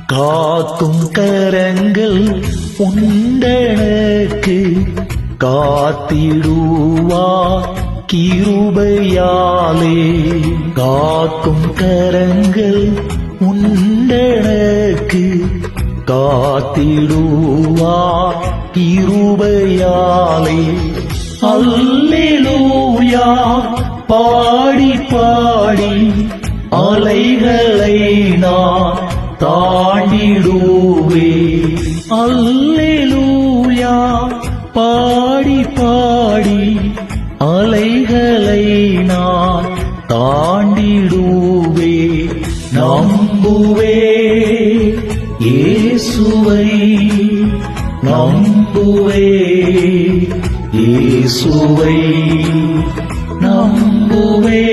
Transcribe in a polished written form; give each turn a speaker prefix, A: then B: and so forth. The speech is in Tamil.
A: காக்கும் கரங்கள் உண்டனக்கு காத்திடுவார் கிருபையாலே. காக்கும் கரங்கள் உண்டனக்கு காத்திடுவார் கிருபையாலே. அல்லேலூயா பாடி பாடி அலைகளை நான் தாண்டிடுவே. அல்லேலூயா பாடி பாடி அலைகளை நான் தாண்டிடுவே. நம்புவே இயேசுவை, நம்புவே இயேசுவை, நம்புவே